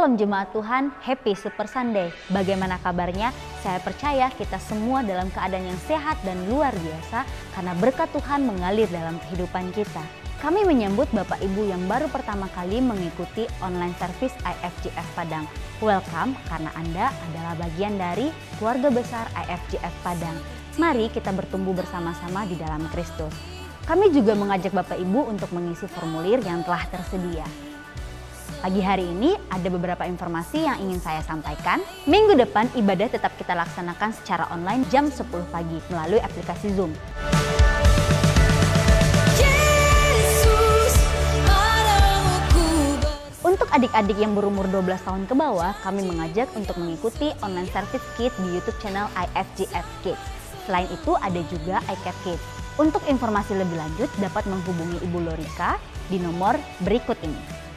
Shalom Jemaat Tuhan, Happy Super Sunday. Bagaimana kabarnya? Saya percaya kita semua dalam keadaan yang sehat dan luar biasa karena berkat Tuhan mengalir dalam kehidupan kita. Kami menyambut Bapak Ibu yang baru pertama kali mengikuti online service IFGF Padang. Welcome karena Anda adalah bagian dari keluarga besar IFGF Padang. Mari kita bertumbuh bersama-sama di dalam Kristus. Kami juga mengajak Bapak Ibu untuk mengisi formulir yang telah tersedia. Pagi hari ini ada beberapa informasi yang ingin saya sampaikan. Minggu depan ibadah tetap kita laksanakan secara online jam 10 pagi melalui aplikasi Zoom. Untuk adik-adik yang berumur 12 tahun ke bawah, kami mengajak untuk mengikuti online service Kids di YouTube channel IFGF Kids. Selain itu ada juga iCare Kids. Untuk informasi lebih lanjut dapat menghubungi Ibu Lorika di nomor berikut ini.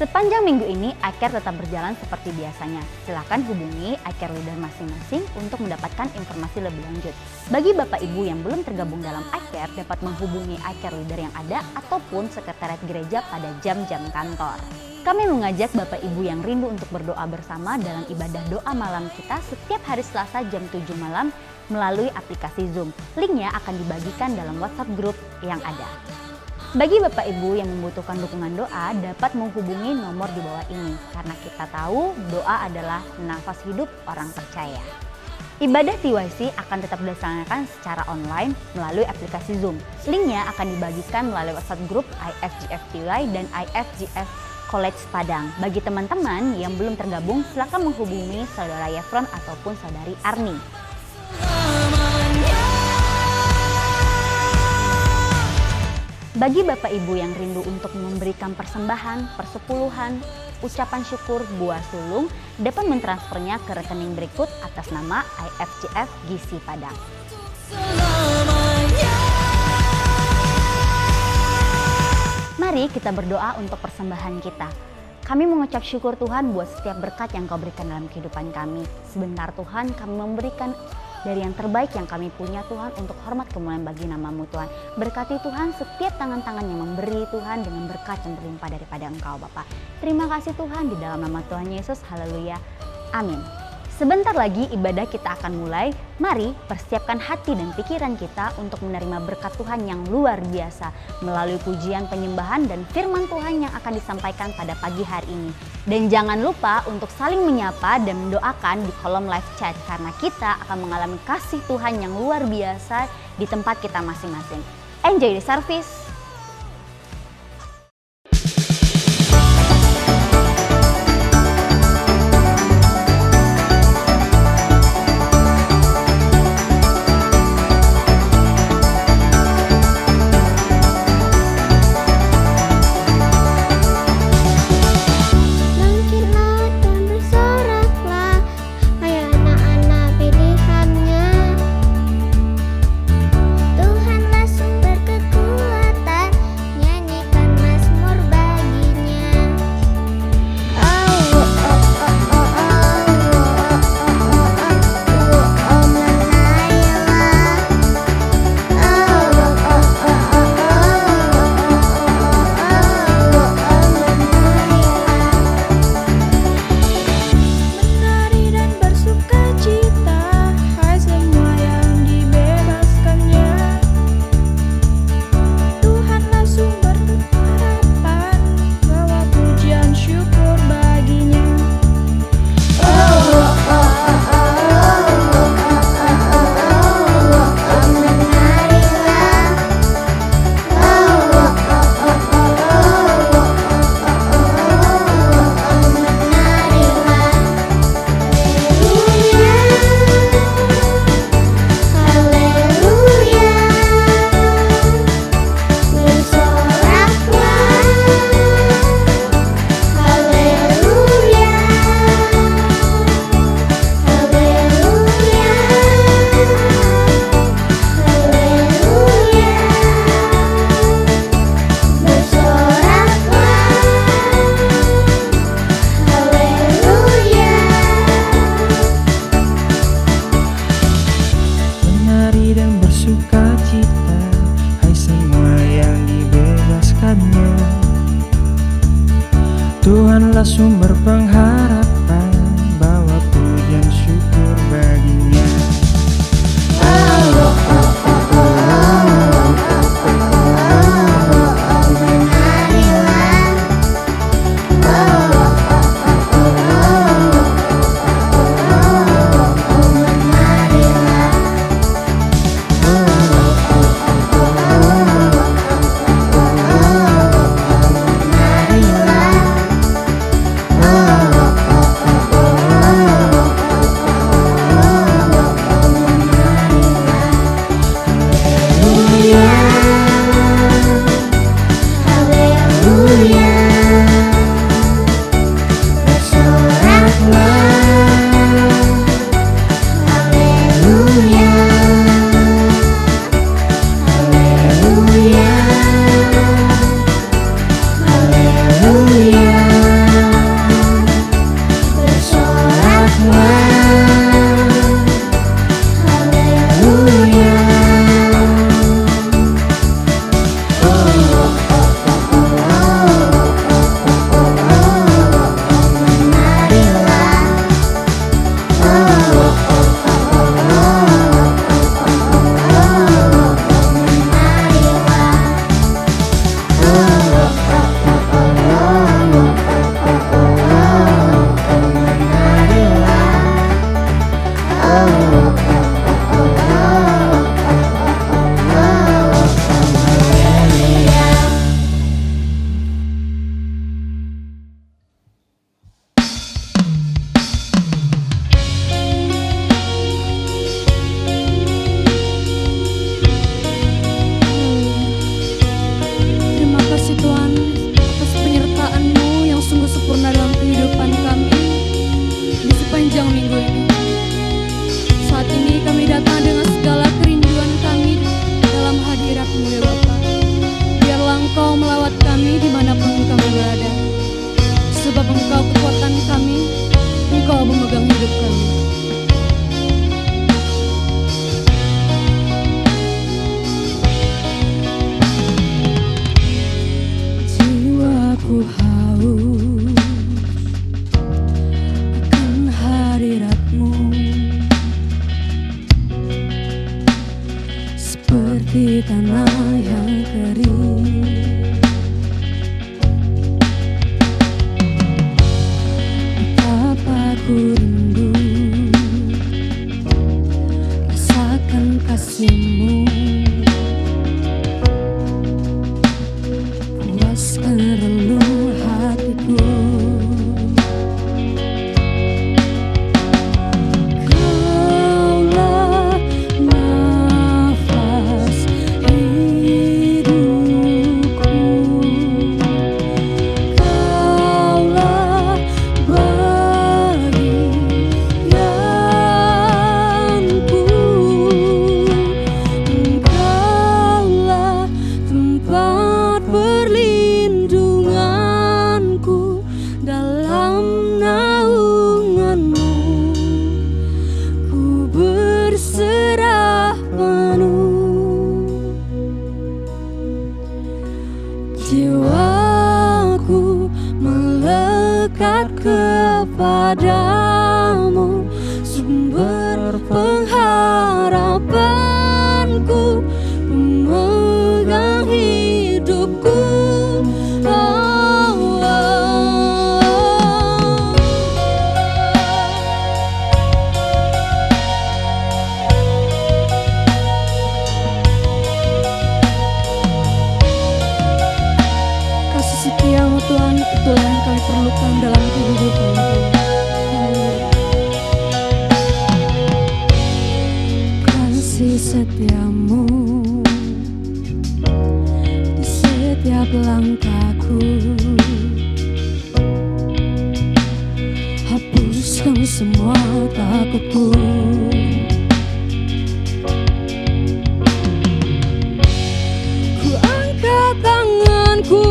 Sepanjang minggu ini, iCare tetap berjalan seperti biasanya. Silakan hubungi iCare leader masing-masing untuk mendapatkan informasi lebih lanjut. Bagi Bapak Ibu yang belum tergabung dalam iCare, dapat menghubungi iCare leader yang ada ataupun sekretariat gereja pada jam-jam kantor. Kami mengajak Bapak Ibu yang rindu untuk berdoa bersama dalam ibadah doa malam kita setiap hari Selasa jam 7 malam melalui aplikasi Zoom. Linknya akan dibagikan dalam WhatsApp group yang ada. Bagi Bapak Ibu yang membutuhkan dukungan doa dapat menghubungi nomor di bawah ini karena kita tahu doa adalah nafas hidup orang percaya. Ibadah TYC akan tetap dilaksanakan secara online melalui aplikasi Zoom. Linknya akan dibagikan melalui WhatsApp group IFGF TY dan IFGF College Padang. Bagi teman-teman yang belum tergabung silakan menghubungi Saudara Yefron ataupun Saudari Arni. Bagi Bapak Ibu yang rindu untuk memberikan persembahan, persepuluhan, ucapan syukur, buah sulung, dapat mentransfernya ke rekening berikut atas nama IFGF GC Padang. Mari kita berdoa untuk persembahan kita. Kami mengucap syukur Tuhan buat setiap berkat yang Kau berikan dalam kehidupan kami. Sebentar Tuhan, kami memberikan dari yang terbaik yang kami punya Tuhan untuk hormat kemuliaan bagi nama-Mu Tuhan. Berkati Tuhan setiap tangan-tangan yang memberi Tuhan dengan berkat yang berlimpah daripada Engkau Bapa. Terima kasih Tuhan di dalam nama Tuhan Yesus. Haleluya. Amin. Sebentar lagi ibadah kita akan mulai. Mari persiapkan hati dan pikiran kita untuk menerima berkat Tuhan yang luar biasa melalui pujian penyembahan dan firman Tuhan yang akan disampaikan pada pagi hari ini. Dan jangan lupa untuk saling menyapa dan mendoakan di kolom live chat karena kita akan mengalami kasih Tuhan yang luar biasa di tempat kita masing-masing. Enjoy the service! Tuhanlah sumber kekuatan. adalah sumber pengharapan, bawa pujian syukur baginya. Seperti tanah yang kering, betapa ku rindu rasakan kasih-Mu, puaskan relung hatiku. Jiwaku melekat kepadamu, sumber pengharapanku, pemegang hidupku. Setiamu Tuhan, itulah yang kami perlukan dalam kehidupan. Kasih setiamu di setiap langkahku, hapuskan semua takutku. Ku angkat tanganku,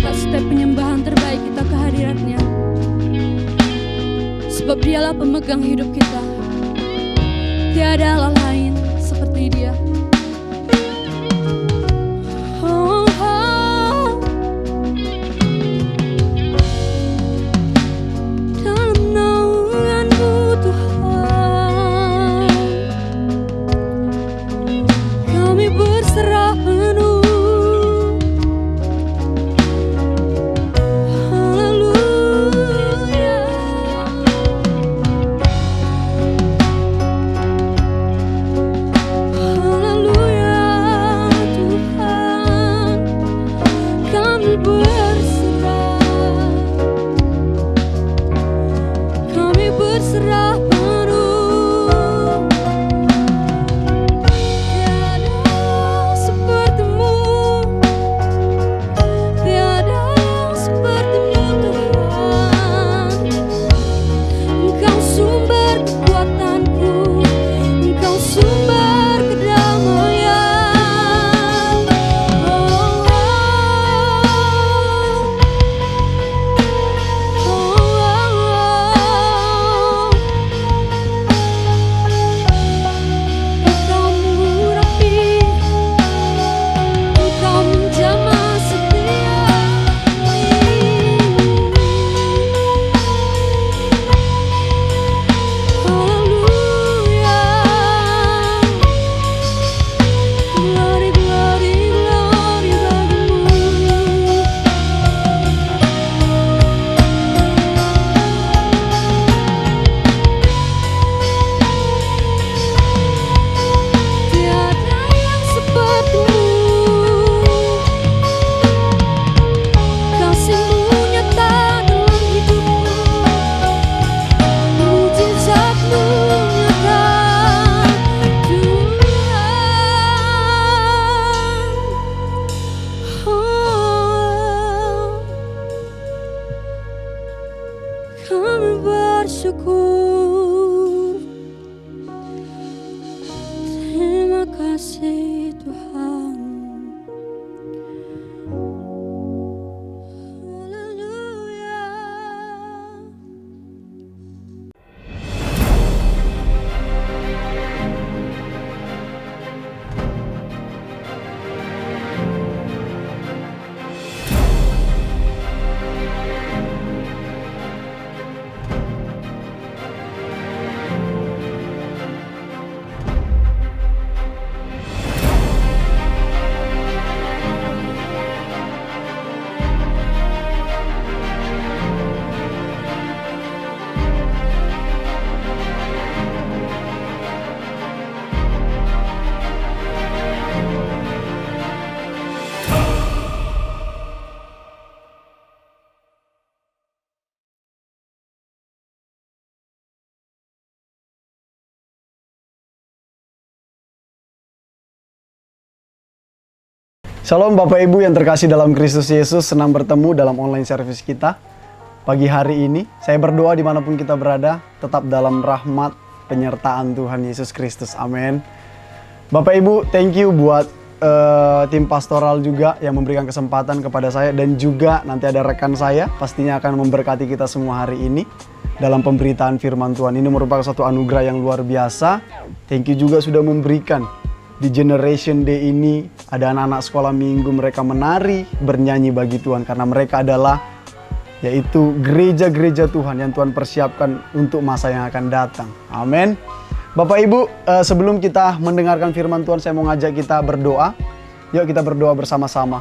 atas setiap penyembahan terbaik kita kehadiratnya. Sebab dialah pemegang hidup kita. Tiada Allah lain seperti Dia. Oh, oh. Dalam naungan-Mu Tuhan, kami berserah penuh. Kami bersyukur. Terima kasih Tuhan. Haleluya. Shalom Bapak Ibu yang terkasih dalam Kristus Yesus, senang bertemu dalam online service kita pagi hari ini. Saya berdoa dimanapun kita berada, tetap dalam rahmat penyertaan Tuhan Yesus Kristus. Amin. Bapak Ibu, thank you buat tim pastoral juga yang memberikan kesempatan kepada saya, dan juga nanti ada rekan saya pastinya akan memberkati kita semua hari ini dalam pemberitaan firman Tuhan. Ini merupakan satu anugerah yang luar biasa. Thank you juga sudah memberikan. Di Generation Day ini ada anak-anak sekolah minggu, mereka menari, bernyanyi bagi Tuhan karena mereka adalah yaitu gereja-gereja Tuhan yang Tuhan persiapkan untuk masa yang akan datang. Amin. Bapak Ibu, sebelum kita mendengarkan firman Tuhan, saya mau ngajak kita berdoa. Yuk kita berdoa bersama-sama.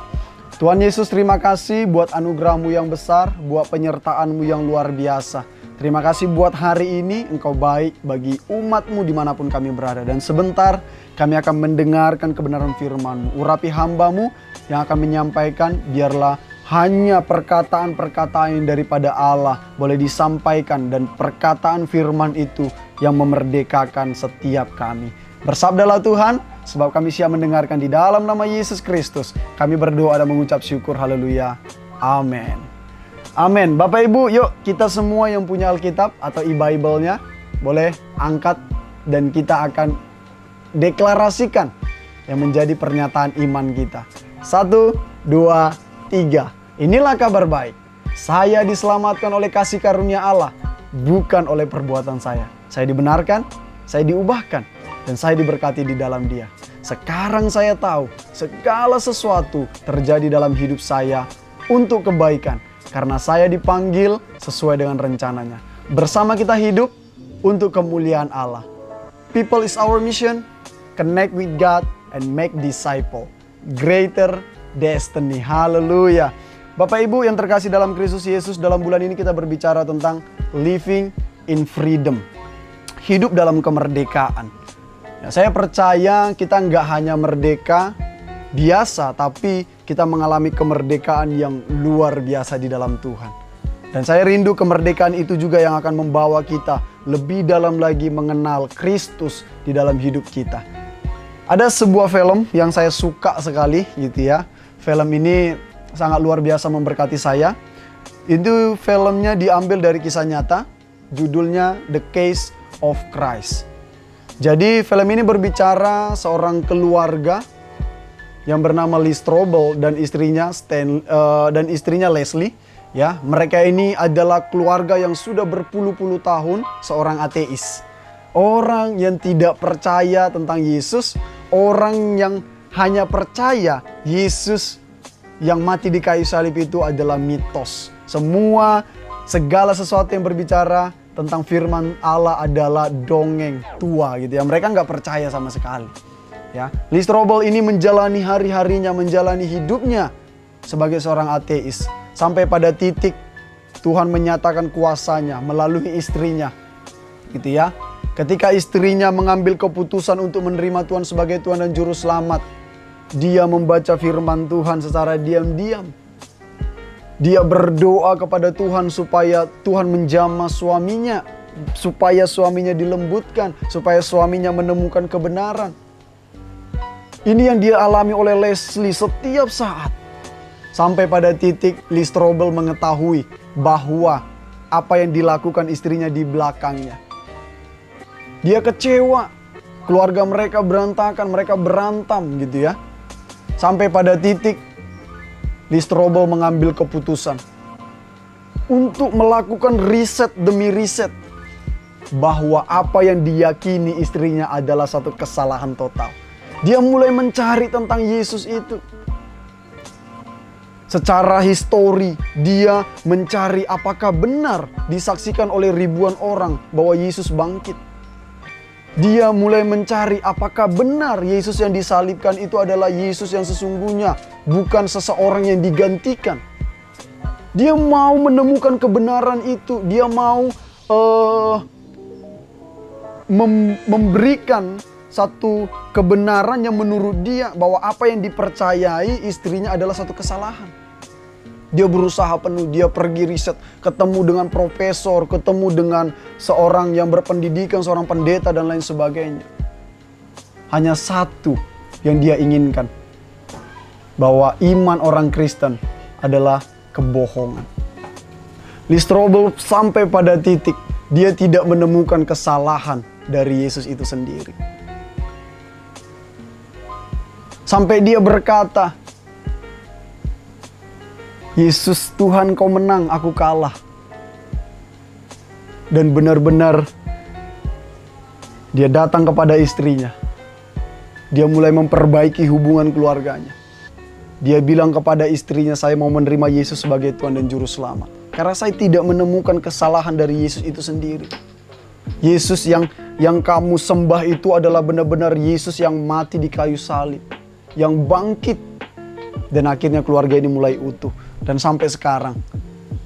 Tuhan Yesus, terima kasih buat anugerah-Mu yang besar, buat penyertaan-Mu yang luar biasa. Terima kasih buat hari ini, Engkau baik bagi umat-Mu dimanapun kami berada. Dan sebentar kami akan mendengarkan kebenaran firman-Mu. Urapi hamba-Mu yang akan menyampaikan, biarlah hanya perkataan-perkataan daripada Allah boleh disampaikan, dan perkataan firman itu yang memerdekakan setiap kami. Bersabdalah Tuhan, sebab kami siap mendengarkan di dalam nama Yesus Kristus. Kami berdoa dan mengucap syukur, haleluya, amin. Amin. Bapak Ibu, yuk kita semua yang punya Alkitab atau e-Bible-nya boleh angkat, dan kita akan deklarasikan yang menjadi pernyataan iman kita. 1, 2, 3. Inilah kabar baik. Saya diselamatkan oleh kasih karunia Allah, bukan oleh perbuatan saya. Saya dibenarkan, saya diubahkan, dan saya diberkati di dalam Dia. Sekarang saya tahu segala sesuatu terjadi dalam hidup saya untuk kebaikan, karena saya dipanggil sesuai dengan rencananya. Bersama kita hidup untuk kemuliaan Allah. People is our mission. Connect with God and make disciple. Greater destiny. Haleluya. Bapak Ibu yang terkasih dalam Kristus Yesus, dalam bulan ini kita berbicara tentang living in freedom. Hidup dalam kemerdekaan. Ya, saya percaya kita nggak hanya merdeka biasa, tapi kita mengalami kemerdekaan yang luar biasa di dalam Tuhan. Dan saya rindu kemerdekaan itu juga yang akan membawa kita lebih dalam lagi mengenal Kristus di dalam hidup kita. Ada sebuah film yang saya suka sekali gitu ya. Film ini sangat luar biasa memberkati saya. Itu filmnya diambil dari kisah nyata. Judulnya The Case of Christ. Jadi film ini berbicara seorang keluarga yang bernama Lee Strobel dan istrinya Leslie. Ya, mereka ini adalah keluarga yang sudah berpuluh-puluh tahun seorang ateis. Orang yang tidak percaya tentang Yesus, orang yang hanya percaya Yesus yang mati di kayu salib itu adalah mitos. Segala sesuatu yang berbicara tentang firman Allah adalah dongeng tua gitu ya. Mereka nggak percaya sama sekali. Ya, Lee Strobel ini menjalani hari-harinya, menjalani hidupnya sebagai seorang ateis. Sampai pada titik Tuhan menyatakan kuasanya melalui istrinya. Gitu ya. Ketika istrinya mengambil keputusan untuk menerima Tuhan sebagai Tuhan dan Juru Selamat, dia membaca firman Tuhan secara diam-diam. Dia berdoa kepada Tuhan supaya Tuhan menjamah suaminya, supaya suaminya dilembutkan, supaya suaminya menemukan kebenaran. Ini yang dia alami oleh Leslie setiap saat. Sampai pada titik Lee Strobel mengetahui bahwa apa yang dilakukan istrinya di belakangnya. Dia kecewa, keluarga mereka berantakan, mereka berantam gitu ya. Sampai pada titik Lee Strobel mengambil keputusan untuk melakukan riset demi riset bahwa apa yang diyakini istrinya adalah satu kesalahan total. Dia mulai mencari tentang Yesus itu. Secara histori, dia mencari apakah benar disaksikan oleh ribuan orang bahwa Yesus bangkit. Dia mulai mencari apakah benar Yesus yang disalibkan itu adalah Yesus yang sesungguhnya, bukan seseorang yang digantikan. Dia mau menemukan kebenaran itu. Dia mau memberikan satu kebenaran yang menurut dia bahwa apa yang dipercayai istrinya adalah satu kesalahan. Dia berusaha penuh, dia pergi riset, ketemu dengan profesor, ketemu dengan seorang yang berpendidikan, seorang pendeta dan lain sebagainya. Hanya satu yang dia inginkan, bahwa iman orang Kristen adalah kebohongan. Lee Strobel sampai pada titik dia tidak menemukan kesalahan dari Yesus itu sendiri. Sampai dia berkata, Yesus Tuhan kau menang, aku kalah. Dan benar-benar dia datang kepada istrinya. Dia mulai memperbaiki hubungan keluarganya. Dia bilang kepada istrinya, saya mau menerima Yesus sebagai Tuhan dan Juru Selamat. Karena saya tidak menemukan kesalahan dari Yesus itu sendiri. Yesus yang kamu sembah itu adalah benar-benar Yesus yang mati di kayu salib. Yang bangkit. Dan akhirnya keluarga ini mulai utuh. Dan sampai sekarang,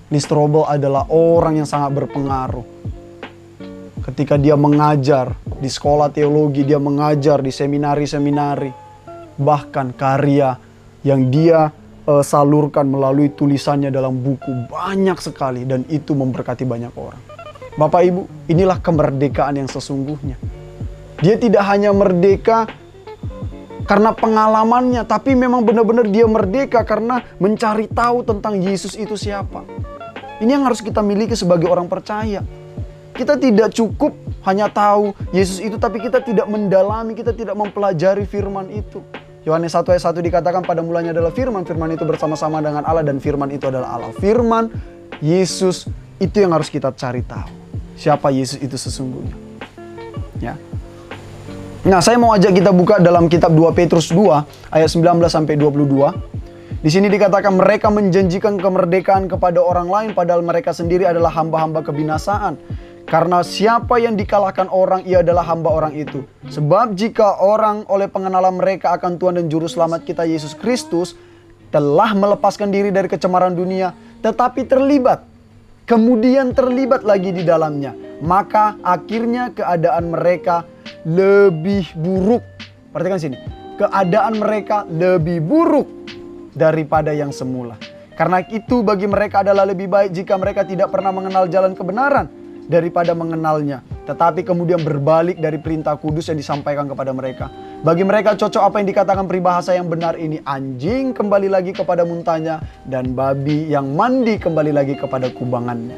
Lee Strobel adalah orang yang sangat berpengaruh. Ketika dia mengajar di sekolah teologi, dia mengajar di seminari-seminari. Bahkan karya yang dia salurkan melalui tulisannya dalam buku banyak sekali. Dan itu memberkati banyak orang. Bapak Ibu, inilah kemerdekaan yang sesungguhnya. Dia tidak hanya merdeka karena pengalamannya, tapi memang benar-benar dia merdeka karena mencari tahu tentang Yesus itu siapa. Ini yang harus kita miliki sebagai orang percaya. Kita tidak cukup hanya tahu Yesus itu, tapi kita tidak mendalami, kita tidak mempelajari firman itu. Yohanes 1 ayat 1 dikatakan pada mulanya adalah firman. Firman itu bersama-sama dengan Allah dan firman itu adalah Allah. Firman, Yesus, itu yang harus kita cari tahu. Siapa Yesus itu sesungguhnya. Ya. Nah, saya mau ajak kita buka dalam kitab 2 Petrus 2 ayat 19 sampai 22. Di sini dikatakan mereka menjanjikan kemerdekaan kepada orang lain padahal mereka sendiri adalah hamba-hamba kebinasaan. Karena siapa yang dikalahkan orang, ia adalah hamba orang itu. Sebab jika orang oleh pengenalan mereka akan Tuhan dan Juru Selamat kita Yesus Kristus telah melepaskan diri dari kecemaran dunia, tetapi kemudian terlibat lagi di dalamnya, maka akhirnya keadaan mereka lebih buruk. Perhatikan sini, keadaan mereka lebih buruk daripada yang semula. Karena itu bagi mereka adalah lebih baik jika mereka tidak pernah mengenal jalan kebenaran daripada mengenalnya, tetapi kemudian berbalik dari perintah kudus yang disampaikan kepada mereka. Bagi mereka cocok apa yang dikatakan peribahasa yang benar ini, anjing kembali lagi kepada muntahnya dan babi yang mandi kembali lagi kepada kubangannya.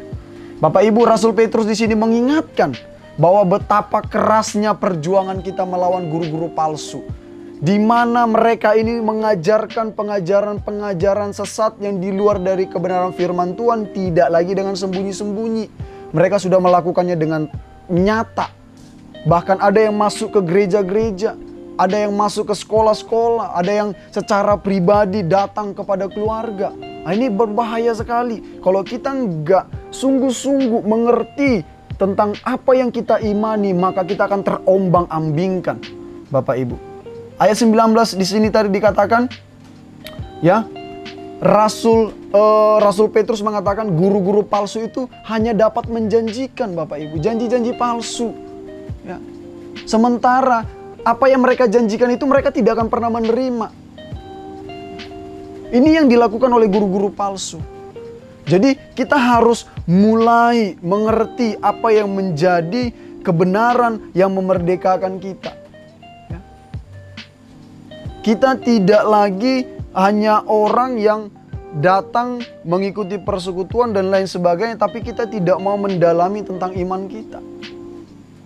Bapak Ibu, Rasul Petrus di sini mengingatkan bahwa betapa kerasnya perjuangan kita melawan guru-guru palsu, di mana mereka ini mengajarkan pengajaran-pengajaran sesat yang di luar dari kebenaran firman Tuhan, tidak lagi dengan sembunyi-sembunyi. Mereka sudah melakukannya dengan nyata. Bahkan ada yang masuk ke gereja-gereja, ada yang masuk ke sekolah-sekolah, ada yang secara pribadi datang kepada keluarga. Nah, ini berbahaya sekali. Kalau kita nggak sungguh-sungguh mengerti tentang apa yang kita imani, maka kita akan terombang-ambingkan, Bapak Ibu. Ayat 19 di sini tadi dikatakan, ya, Rasul Petrus mengatakan guru-guru palsu itu hanya dapat menjanjikan, Bapak Ibu, janji-janji palsu. Ya. Sementara apa yang mereka janjikan itu mereka tidak akan pernah menerima. Ini yang dilakukan oleh guru-guru palsu. Jadi kita harus mulai mengerti apa yang menjadi kebenaran yang memerdekakan kita. Kita tidak lagi hanya orang yang datang mengikuti persekutuan dan lain sebagainya, tapi kita tidak mau mendalami tentang iman kita.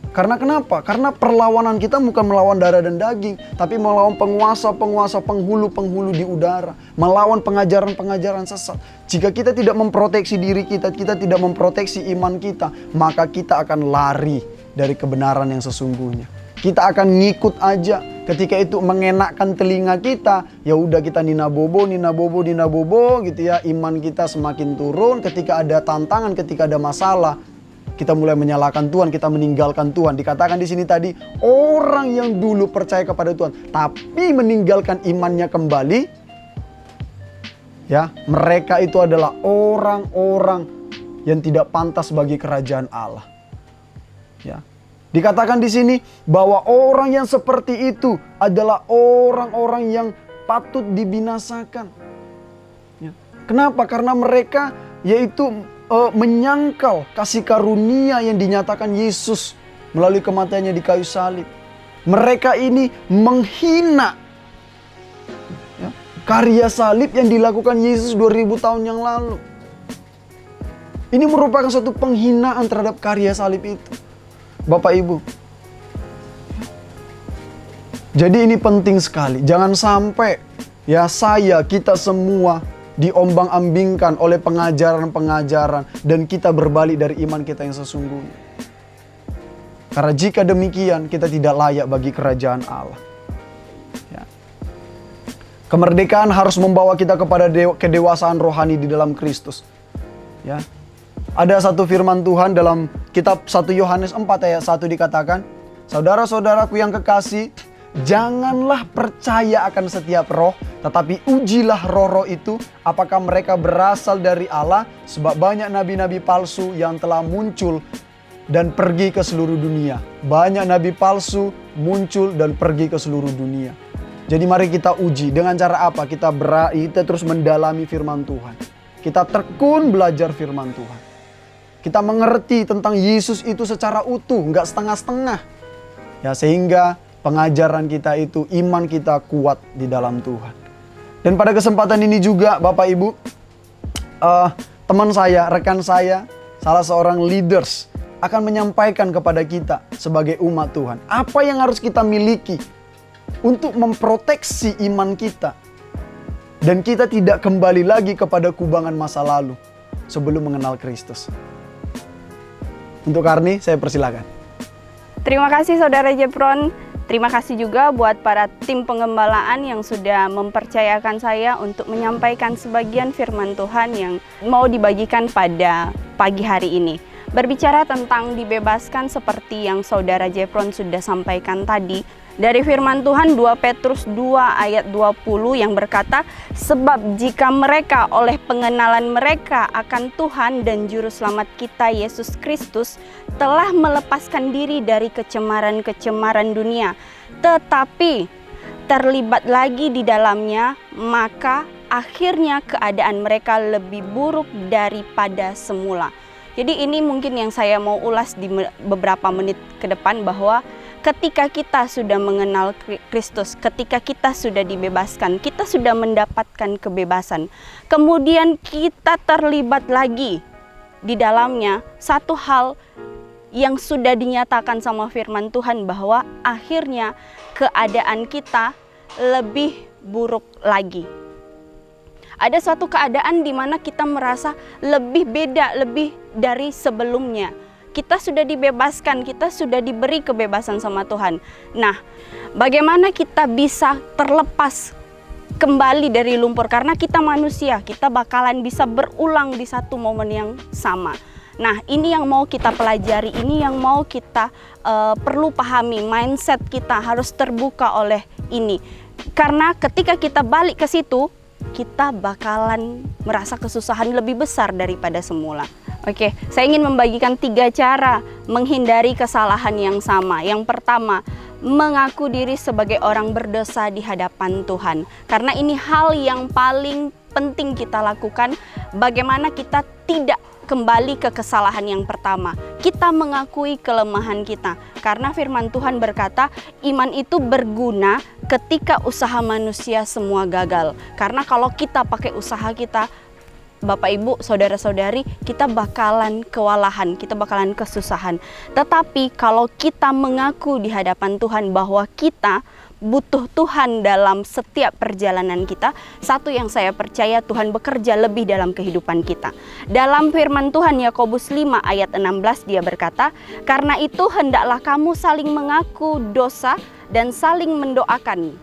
Karena kenapa? Karena perlawanan kita bukan melawan darah dan daging, tapi melawan penguasa-penguasa, penghulu-penghulu di udara, melawan pengajaran-pengajaran sesat. Jika kita tidak memproteksi diri kita, kita tidak memproteksi iman kita, maka kita akan lari dari kebenaran yang sesungguhnya. Kita akan ngikut aja. Ketika itu mengenakkan telinga kita, ya udah kita nina bobo gitu ya. Iman kita semakin turun. Ketika ada tantangan, ketika ada masalah, kita mulai menyalahkan Tuhan, kita meninggalkan Tuhan. Dikatakan di sini tadi, orang yang dulu percaya kepada Tuhan tapi meninggalkan imannya kembali, ya, mereka itu adalah orang-orang yang tidak pantas bagi kerajaan Allah. Ya. Dikatakan di sini bahwa orang yang seperti itu adalah orang-orang yang patut dibinasakan. Ya. Kenapa? Karena mereka yaitu menyangkal kasih karunia yang dinyatakan Yesus melalui kematiannya di kayu salib. Mereka ini menghina, ya, karya salib yang dilakukan Yesus 2000 tahun yang lalu. Ini merupakan suatu penghinaan terhadap karya salib itu, Bapak Ibu. Jadi ini penting sekali. Jangan sampai ya kita semua diombang-ambingkan oleh pengajaran-pengajaran dan kita berbalik dari iman kita yang sesungguhnya. Karena jika demikian kita tidak layak bagi kerajaan Allah. Ya. Kemerdekaan harus membawa kita kepada kedewasaan rohani di dalam Kristus. Ya. Ada satu firman Tuhan dalam kitab 1 Yohanes 4 ayat 1 dikatakan, saudara-saudaraku yang kekasih, janganlah percaya akan setiap roh, tetapi ujilah roh-roh itu, apakah mereka berasal dari Allah, sebab banyak nabi-nabi palsu yang telah muncul dan pergi ke seluruh dunia. Banyak nabi palsu muncul dan pergi ke seluruh dunia. Jadi mari kita uji. Dengan cara apa? Kita terus mendalami firman Tuhan. Kita tekun belajar firman Tuhan. Kita mengerti tentang Yesus itu secara utuh, nggak setengah-setengah. Ya, sehingga pengajaran kita itu, iman kita kuat di dalam Tuhan. Dan pada kesempatan ini juga Bapak Ibu, teman saya, rekan saya, salah seorang leaders akan menyampaikan kepada kita sebagai umat Tuhan, apa yang harus kita miliki untuk memproteksi iman kita. Dan kita tidak kembali lagi kepada kubangan masa lalu sebelum mengenal Kristus. Untuk Karni, saya persilakan. Terima kasih Saudara Jepron. Terima kasih juga buat para tim pengembalaan yang sudah mempercayakan saya untuk menyampaikan sebagian firman Tuhan yang mau dibagikan pada pagi hari ini. Berbicara tentang dibebaskan seperti yang Saudara Jepron sudah sampaikan tadi, dari firman Tuhan 2 Petrus 2 ayat 20 yang berkata, sebab jika mereka oleh pengenalan mereka akan Tuhan dan Juru Selamat kita Yesus Kristus telah melepaskan diri dari kecemaran-kecemaran dunia, tetapi terlibat lagi di dalamnya, maka akhirnya keadaan mereka lebih buruk daripada semula. Jadi ini mungkin yang saya mau ulas di beberapa menit ke depan, bahwa ketika kita sudah mengenal Kristus, ketika kita sudah dibebaskan, kita sudah mendapatkan kebebasan. Kemudian kita terlibat lagi di dalamnya satu hal yang sudah dinyatakan sama firman Tuhan, bahwa akhirnya keadaan kita lebih buruk lagi. Ada suatu keadaan di mana kita merasa lebih beda, lebih dari sebelumnya. Kita sudah dibebaskan, kita sudah diberi kebebasan sama Tuhan. Nah, bagaimana kita bisa terlepas kembali dari lumpur? Karena kita manusia, kita bakalan bisa berulang di satu momen yang sama. Nah, ini yang mau kita pelajari, ini yang mau kita perlu pahami. Mindset kita harus terbuka oleh ini. Karena ketika kita balik ke situ, kita bakalan merasa kesusahan lebih besar daripada semula. Oke, saya ingin membagikan 3 cara menghindari kesalahan yang sama. Yang pertama, mengaku diri sebagai orang berdosa di hadapan Tuhan. Karena ini hal yang paling penting kita lakukan. Bagaimana kita tidak kembali ke kesalahan yang pertama. Kita mengakui kelemahan kita. Karena firman Tuhan berkata, iman itu berguna ketika usaha manusia semua gagal. Karena kalau kita pakai usaha kita, Bapak Ibu, Saudara-saudari, kita bakalan kewalahan, kita bakalan kesusahan. Tetapi kalau kita mengaku di hadapan Tuhan bahwa kita butuh Tuhan dalam setiap perjalanan kita, satu yang saya percaya, Tuhan bekerja lebih dalam kehidupan kita. Dalam firman Tuhan Yakobus 5 ayat 16 dia berkata, karena itu hendaklah kamu saling mengaku dosa dan saling mendoakan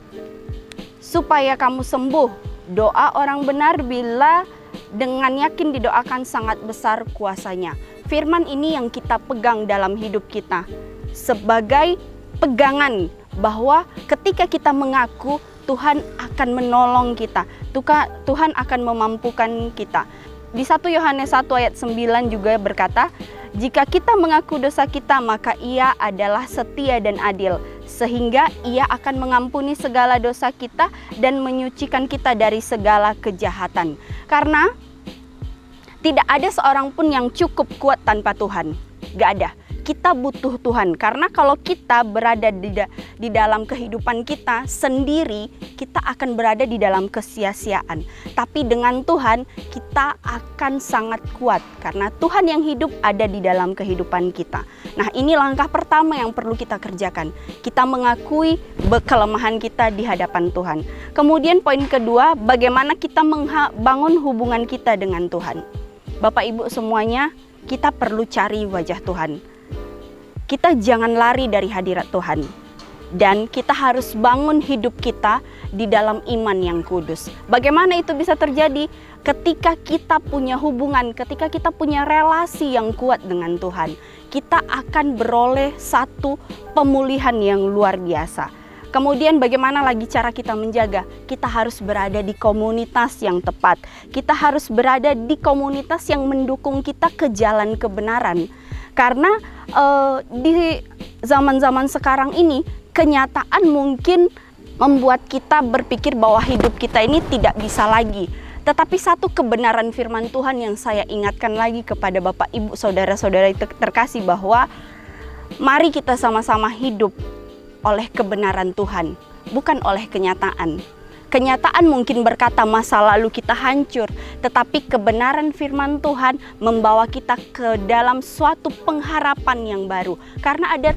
supaya kamu sembuh. Doa orang benar bila dengan yakin didoakan sangat besar kuasanya. Firman ini yang kita pegang dalam hidup kita sebagai pegangan, bahwa ketika kita mengaku, Tuhan akan menolong kita, Tuhan akan memampukan kita. Di 1 Yohanes 1 ayat 9 juga berkata, jika kita mengaku dosa kita, maka Ia adalah setia dan adil, sehingga Ia akan mengampuni segala dosa kita dan menyucikan kita dari segala kejahatan. Karena tidak ada seorang pun yang cukup kuat tanpa Tuhan. Gak ada. Kita butuh Tuhan, karena kalau kita berada di dalam kehidupan kita sendiri, kita akan berada di dalam kesia-siaan. Tapi dengan Tuhan, kita akan sangat kuat, karena Tuhan yang hidup ada di dalam kehidupan kita. Nah, ini langkah pertama yang perlu kita kerjakan. Kita mengakui kelemahan kita di hadapan Tuhan. Kemudian poin kedua, bagaimana kita membangun hubungan kita dengan Tuhan. Bapak Ibu semuanya, kita perlu cari wajah Tuhan. Kita jangan lari dari hadirat Tuhan. Dan kita harus bangun hidup kita di dalam iman yang kudus. Bagaimana itu bisa terjadi? Ketika kita punya hubungan, ketika kita punya relasi yang kuat dengan Tuhan, kita akan beroleh satu pemulihan yang luar biasa. Kemudian bagaimana lagi cara kita menjaga? Kita harus berada di komunitas yang tepat. Kita harus berada di komunitas yang mendukung kita ke jalan kebenaran. Karena di zaman-zaman sekarang ini, kenyataan mungkin membuat kita berpikir bahwa hidup kita ini tidak bisa lagi. Tetapi satu kebenaran firman Tuhan yang saya ingatkan lagi kepada Bapak, Ibu, Saudara-saudara terkasih, bahwa mari kita sama-sama hidup oleh kebenaran Tuhan, bukan oleh kenyataan. Kenyataan mungkin berkata masa lalu kita hancur, tetapi kebenaran firman Tuhan membawa kita ke dalam suatu pengharapan yang baru. Karena ada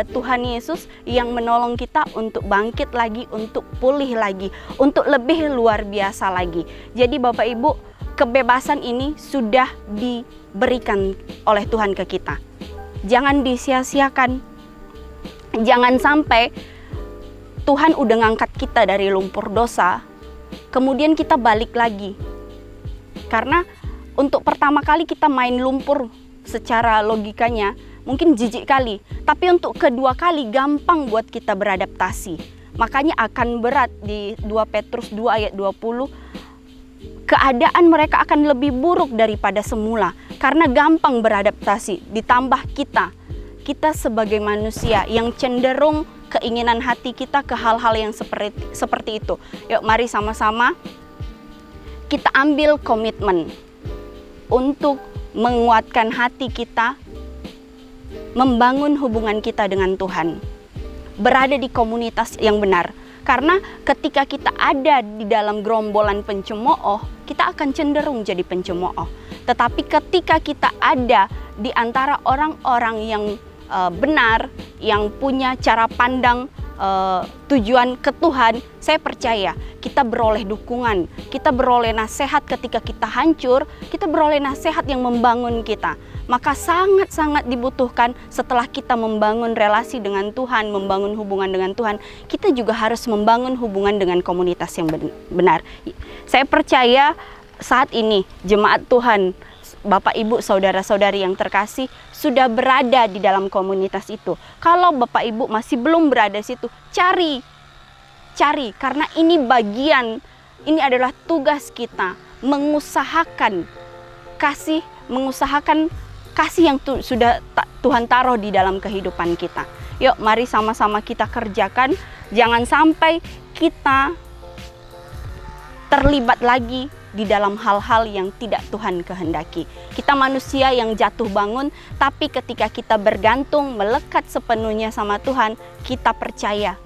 Tuhan Yesus yang menolong kita untuk bangkit lagi, untuk pulih lagi, untuk lebih luar biasa lagi. Jadi Bapak Ibu, kebebasan ini sudah diberikan oleh Tuhan ke kita. Jangan disia-siakan. Jangan sampai Tuhan udah ngangkat kita dari lumpur dosa, kemudian kita balik lagi. Karena untuk pertama kali kita main lumpur secara logikanya mungkin jijik kali, tapi untuk kedua kali gampang buat kita beradaptasi. Makanya akan berat di 2 Petrus 2 ayat 20, keadaan mereka akan lebih buruk daripada semula karena gampang beradaptasi. Ditambah kita sebagai manusia yang cenderung keinginan hati kita ke hal-hal yang seperti itu. Yuk mari sama-sama kita ambil komitmen untuk menguatkan hati kita, membangun hubungan kita dengan Tuhan, berada di komunitas yang benar. Karena ketika kita ada di dalam gerombolan pencemooh, kita akan cenderung jadi pencemooh. Tetapi ketika kita ada di antara orang-orang yang benar, yang punya cara pandang tujuan ke Tuhan, saya percaya kita beroleh dukungan, kita beroleh nasihat ketika kita hancur, kita beroleh nasihat yang membangun kita. Maka sangat-sangat dibutuhkan setelah kita membangun relasi dengan Tuhan, membangun hubungan dengan Tuhan, kita juga harus membangun hubungan dengan komunitas yang benar. Saya percaya saat ini jemaat Tuhan, Bapak Ibu, saudara-saudari yang terkasih sudah berada di dalam komunitas itu. Kalau Bapak Ibu masih belum berada di situ, cari karena ini adalah tugas kita mengusahakan kasih yang sudah Tuhan taruh di dalam kehidupan kita. Yuk mari sama-sama kita kerjakan, jangan sampai kita terlibat lagi di dalam hal-hal yang tidak Tuhan kehendaki. Kita manusia yang jatuh bangun, tapi ketika kita bergantung, melekat sepenuhnya sama Tuhan, kita percaya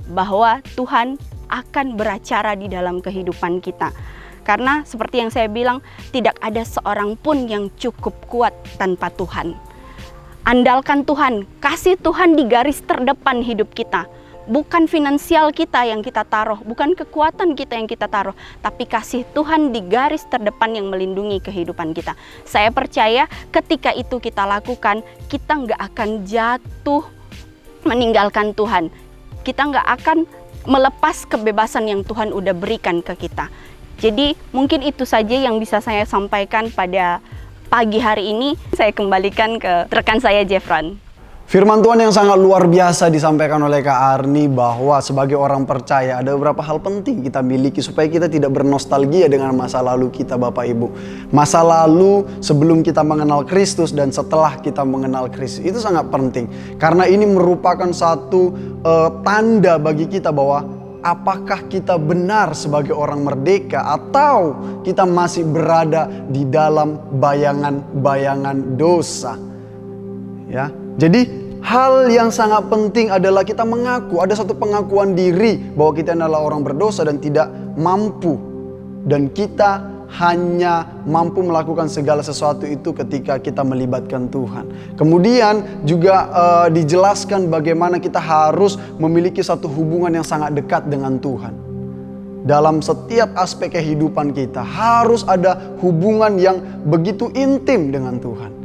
bahwa Tuhan akan beracara di dalam kehidupan kita. Karena seperti yang saya bilang, tidak ada seorang pun yang cukup kuat tanpa Tuhan. Andalkan Tuhan, kasih Tuhan di garis terdepan hidup kita. Bukan finansial kita yang kita taruh, bukan kekuatan kita yang kita taruh, tapi kasih Tuhan di garis terdepan yang melindungi kehidupan kita. Saya percaya ketika itu kita lakukan, kita nggak akan jatuh meninggalkan Tuhan. Kita nggak akan melepas kebebasan yang Tuhan udah berikan ke kita. Jadi mungkin itu saja yang bisa saya sampaikan pada pagi hari ini. Saya kembalikan ke rekan saya Jeffron. Firman Tuhan yang sangat luar biasa disampaikan oleh Kak Arni, bahwa sebagai orang percaya ada beberapa hal penting kita miliki supaya kita tidak bernostalgia dengan masa lalu kita, Bapak Ibu. Masa lalu sebelum kita mengenal Kristus dan setelah kita mengenal Kristus itu sangat penting. Karena ini merupakan satu tanda bagi kita bahwa apakah kita benar sebagai orang merdeka atau kita masih berada di dalam bayangan-bayangan dosa. Ya. Jadi hal yang sangat penting adalah kita mengaku, ada satu pengakuan diri bahwa kita adalah orang berdosa dan tidak mampu. Dan kita hanya mampu melakukan segala sesuatu itu ketika kita melibatkan Tuhan. Kemudian juga dijelaskan bagaimana kita harus memiliki satu hubungan yang sangat dekat dengan Tuhan. Dalam setiap aspek kehidupan kita harus ada hubungan yang begitu intim dengan Tuhan.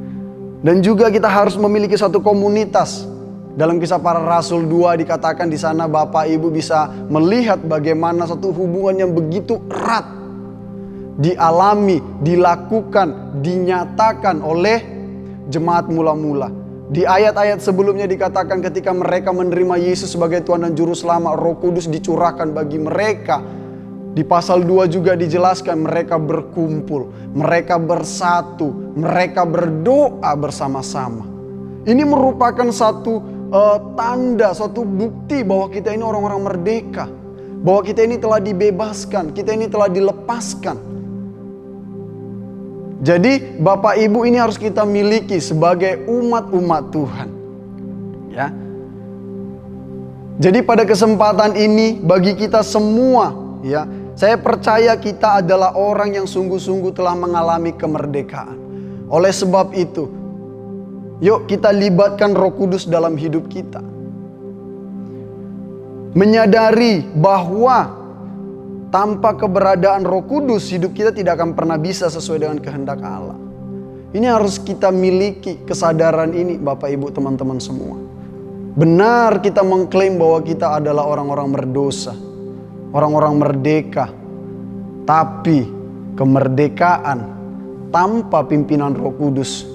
Dan juga kita harus memiliki satu komunitas. Dalam Kisah Para Rasul 2 dikatakan di sana Bapak Ibu bisa melihat bagaimana satu hubungan yang begitu erat dialami, dilakukan, dinyatakan oleh jemaat mula-mula. Di ayat-ayat sebelumnya dikatakan ketika mereka menerima Yesus sebagai Tuhan dan Juru Selamat, Roh Kudus dicurahkan bagi mereka. Di pasal 2 juga dijelaskan mereka berkumpul, mereka bersatu, mereka berdoa bersama-sama. Ini merupakan satu tanda, suatu bukti bahwa kita ini orang-orang merdeka. Bahwa kita ini telah dibebaskan, kita ini telah dilepaskan. Jadi Bapak Ibu ini harus kita miliki sebagai umat-umat Tuhan. Ya. Jadi pada kesempatan ini bagi kita semua, ya, saya percaya kita adalah orang yang sungguh-sungguh telah mengalami kemerdekaan. Oleh sebab itu, yuk kita libatkan Roh Kudus dalam hidup kita. Menyadari bahwa tanpa keberadaan Roh Kudus, hidup kita tidak akan pernah bisa sesuai dengan kehendak Allah. Ini harus kita miliki kesadaran ini, Bapak Ibu teman-teman semua. Benar kita mengklaim bahwa kita adalah orang-orang berdosa, orang-orang merdeka. Tapi kemerdekaan tanpa pimpinan Roh Kudus,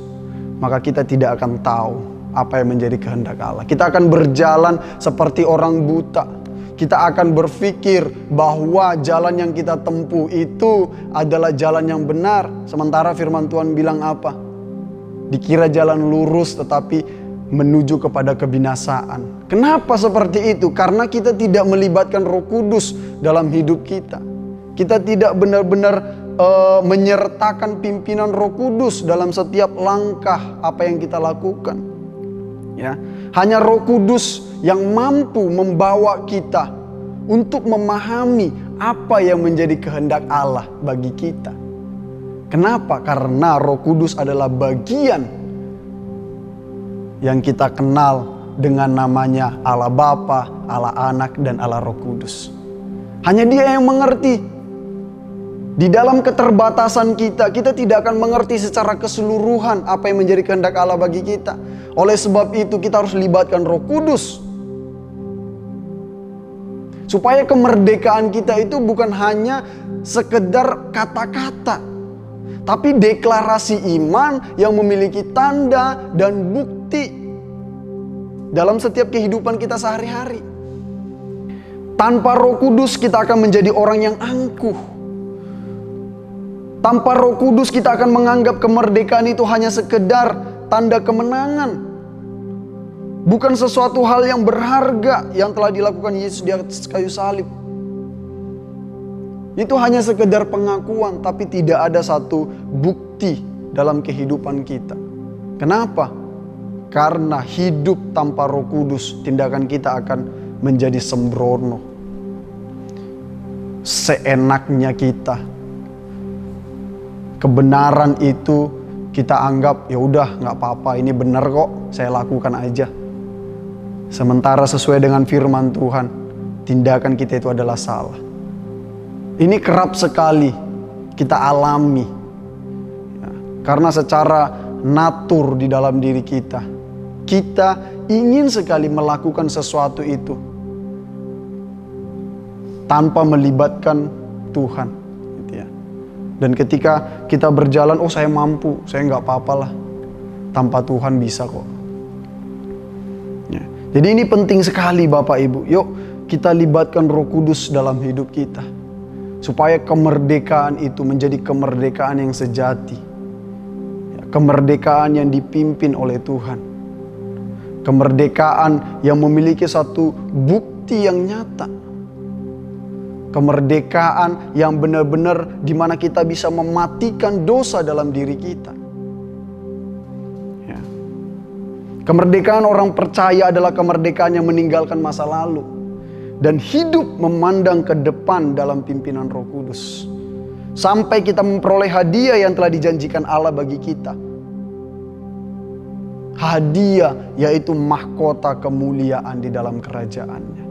maka kita tidak akan tahu apa yang menjadi kehendak Allah. Kita akan berjalan seperti orang buta. Kita akan berpikir bahwa jalan yang kita tempuh itu adalah jalan yang benar. Sementara firman Tuhan bilang apa? Dikira jalan lurus tetapi menuju kepada kebinasaan. Kenapa seperti itu? Karena kita tidak melibatkan Roh Kudus dalam hidup kita. Kita tidak benar-benar menyertakan pimpinan Roh Kudus dalam setiap langkah apa yang kita lakukan. Ya, hanya Roh Kudus yang mampu membawa kita untuk memahami apa yang menjadi kehendak Allah bagi kita. Kenapa? Karena Roh Kudus adalah bagian yang kita kenal dengan namanya Allah Bapa, Allah Anak, dan Allah Roh Kudus. Hanya Dia yang mengerti. Di dalam keterbatasan kita, kita tidak akan mengerti secara keseluruhan apa yang menjadi kehendak Allah bagi kita. Oleh sebab itu kita harus libatkan Roh Kudus. Supaya kemerdekaan kita itu bukan hanya sekedar kata-kata, tapi deklarasi iman yang memiliki tanda dan bukti dalam setiap kehidupan kita sehari-hari. Tanpa Roh Kudus kita akan menjadi orang yang angkuh. Tanpa Roh Kudus kita akan menganggap kemerdekaan itu hanya sekedar tanda kemenangan. Bukan sesuatu hal yang berharga yang telah dilakukan Yesus di atas kayu salib. Itu hanya sekedar pengakuan, tapi tidak ada satu bukti dalam kehidupan kita. Kenapa? Karena hidup tanpa Roh Kudus, tindakan kita akan menjadi sembrono. Seenaknya kita. Kebenaran itu kita anggap ya udah nggak apa-apa, ini benar kok, saya lakukan aja. Sementara sesuai dengan firman Tuhan, tindakan kita itu adalah salah. Ini kerap sekali kita alami, ya, karena secara natur di dalam diri kita ingin sekali melakukan sesuatu itu tanpa melibatkan Tuhan. Dan ketika kita berjalan, oh saya mampu, saya nggak apa-apalah. Tanpa Tuhan bisa kok. Ya. Jadi ini penting sekali Bapak Ibu. Yuk kita libatkan Roh Kudus dalam hidup kita. Supaya kemerdekaan itu menjadi kemerdekaan yang sejati. Ya, kemerdekaan yang dipimpin oleh Tuhan. Kemerdekaan yang memiliki satu bukti yang nyata. Kemerdekaan yang benar-benar di mana kita bisa mematikan dosa dalam diri kita. Ya. Kemerdekaan orang percaya adalah kemerdekaan yang meninggalkan masa lalu dan hidup memandang ke depan dalam pimpinan Roh Kudus. Sampai kita memperoleh hadiah yang telah dijanjikan Allah bagi kita. Hadiah yaitu mahkota kemuliaan di dalam kerajaannya.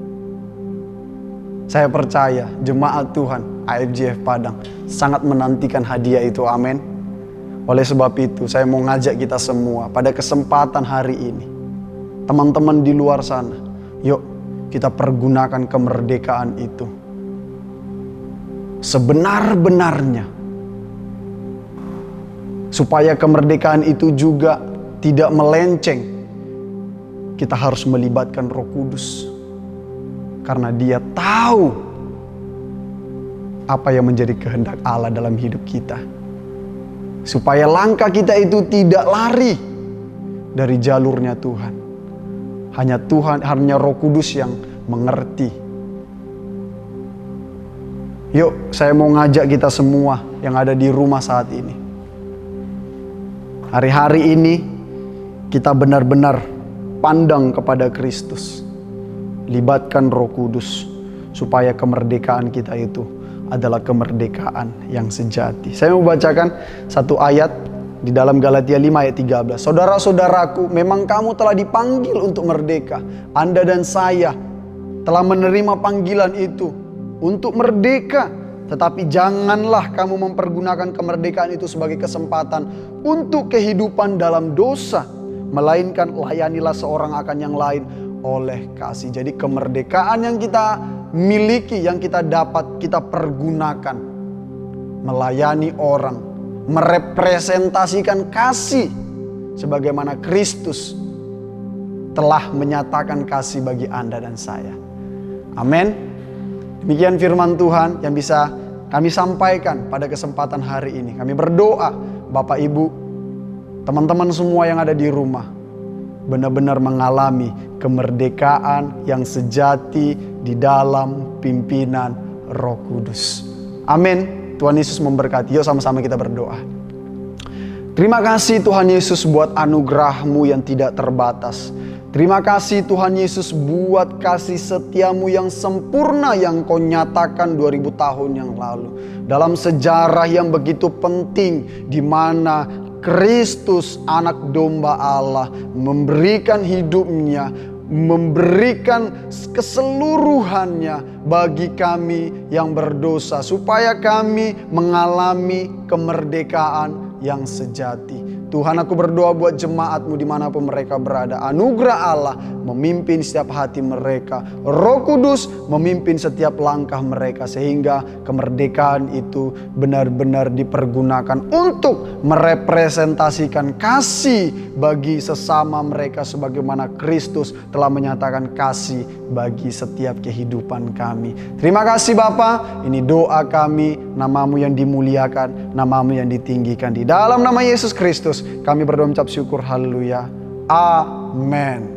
Saya percaya jemaat Tuhan AFJF Padang sangat menantikan hadiah itu, amin. Oleh sebab itu saya mau ngajak kita semua pada kesempatan hari ini. Teman-teman di luar sana, yuk kita pergunakan kemerdekaan itu sebenar-benarnya. Supaya kemerdekaan itu juga tidak melenceng, kita harus melibatkan Roh Kudus. Karena Dia tahu apa yang menjadi kehendak Allah dalam hidup kita. Supaya langkah kita itu tidak lari dari jalurnya Tuhan. Hanya Roh Kudus yang mengerti. Yuk, saya mau ngajak kita semua yang ada di rumah saat ini. Hari-hari ini kita benar-benar pandang kepada Kristus. libatkan Roh Kudus supaya kemerdekaan kita itu adalah kemerdekaan yang sejati. Saya mau bacakan satu ayat di dalam Galatia 5 ayat 13. Saudara-saudaraku, memang kamu telah dipanggil untuk merdeka. Anda dan saya telah menerima panggilan itu untuk merdeka. Tetapi janganlah kamu mempergunakan kemerdekaan itu sebagai kesempatan untuk kehidupan dalam dosa, melainkan layanilah seorang akan yang lain oleh kasih. Jadi kemerdekaan yang kita miliki, yang kita dapat, kita pergunakan melayani orang, merepresentasikan kasih sebagaimana Kristus telah menyatakan kasih bagi Anda dan saya. Amin. Demikian firman Tuhan yang bisa kami sampaikan pada kesempatan hari ini. Kami berdoa, Bapak Ibu, teman-teman semua yang ada di rumah, benar-benar mengalami kemerdekaan yang sejati di dalam pimpinan Roh Kudus. Amin. Tuhan Yesus memberkati. Yuk sama-sama kita berdoa. Terima kasih Tuhan Yesus buat anugerah-Mu yang tidak terbatas. Terima kasih Tuhan Yesus buat kasih setiamu yang sempurna yang Kau nyatakan 2000 tahun yang lalu. Dalam sejarah yang begitu penting di mana Kristus anak domba Allah memberikan hidupnya, memberikan keseluruhannya bagi kami yang berdosa supaya kami mengalami kemerdekaan yang sejati. Tuhan, aku berdoa buat jemaat-Mu dimanapun mereka berada. Anugerah Allah memimpin setiap hati mereka. Roh Kudus memimpin setiap langkah mereka. Sehingga kemerdekaan itu benar-benar dipergunakan untuk merepresentasikan kasih bagi sesama mereka. Sebagaimana Kristus telah menyatakan kasih bagi setiap kehidupan kami. Terima kasih Bapa. Ini doa kami. Nama-Mu yang dimuliakan, Nama-Mu yang ditinggikan. Di dalam nama Yesus Kristus kami berdoa mengucap syukur. Haleluya. Amen.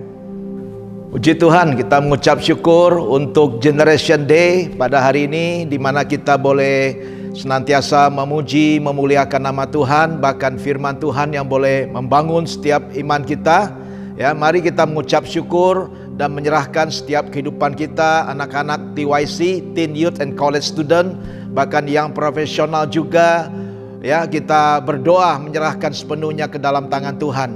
Puji Tuhan, kita mengucap syukur untuk Generation Day pada hari ini, di mana kita boleh senantiasa memuji, memuliakan nama Tuhan, bahkan firman Tuhan yang boleh membangun setiap iman kita. Ya, mari kita mengucap syukur dan menyerahkan setiap kehidupan kita, anak-anak TYC, Teen Youth and College Student, bahkan yang profesional juga. Ya, kita berdoa menyerahkan sepenuhnya ke dalam tangan Tuhan.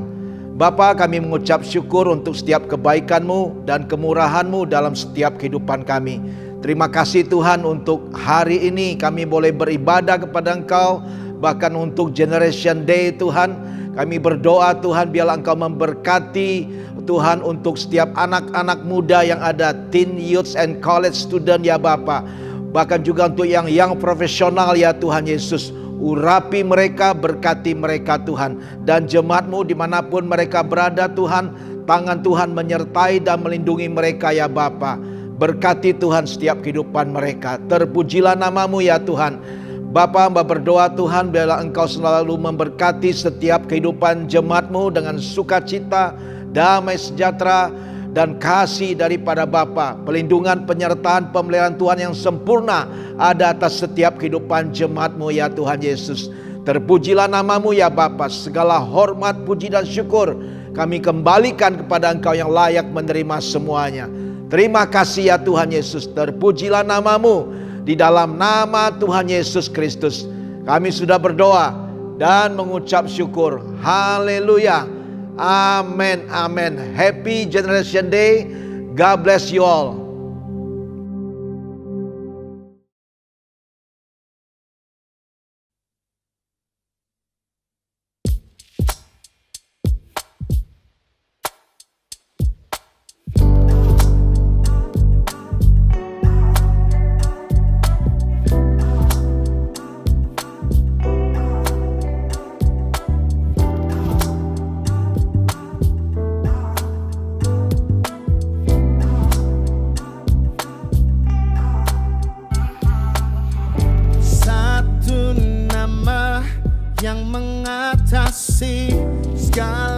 Bapa, kami mengucap syukur untuk setiap kebaikan-Mu dan kemurahan-Mu dalam setiap kehidupan kami. Terima kasih Tuhan untuk hari ini kami boleh beribadah kepada Engkau. Bahkan untuk Generation Day Tuhan, kami berdoa Tuhan biarlah Engkau memberkati Tuhan untuk setiap anak-anak muda yang ada, Teen Youth and College Student ya Bapa. Bahkan juga untuk yang profesional ya Tuhan Yesus. Urapi mereka, berkati mereka Tuhan. Dan jemaat-Mu dimanapun mereka berada Tuhan, tangan Tuhan menyertai dan melindungi mereka ya Bapa. Berkati Tuhan setiap kehidupan mereka. Terpujilah nama-Mu ya Tuhan. Bapa, hamba berdoa Tuhan biarlah Engkau selalu memberkati setiap kehidupan jemaat-Mu dengan sukacita, damai sejahtera, dan kasih daripada Bapa. Pelindungan, penyertaan, pemeliharaan Tuhan yang sempurna ada atas setiap kehidupan jemaat-Mu ya Tuhan Yesus. Terpujilah nama-Mu ya Bapa. Segala hormat, puji dan syukur kami kembalikan kepada Engkau yang layak menerima semuanya. Terima kasih ya Tuhan Yesus. Terpujilah nama-Mu. Di dalam nama Tuhan Yesus Kristus kami sudah berdoa dan mengucap syukur. Haleluya. Amen, amen. Happy Generation Day. God bless you all. Yang mengatasi segala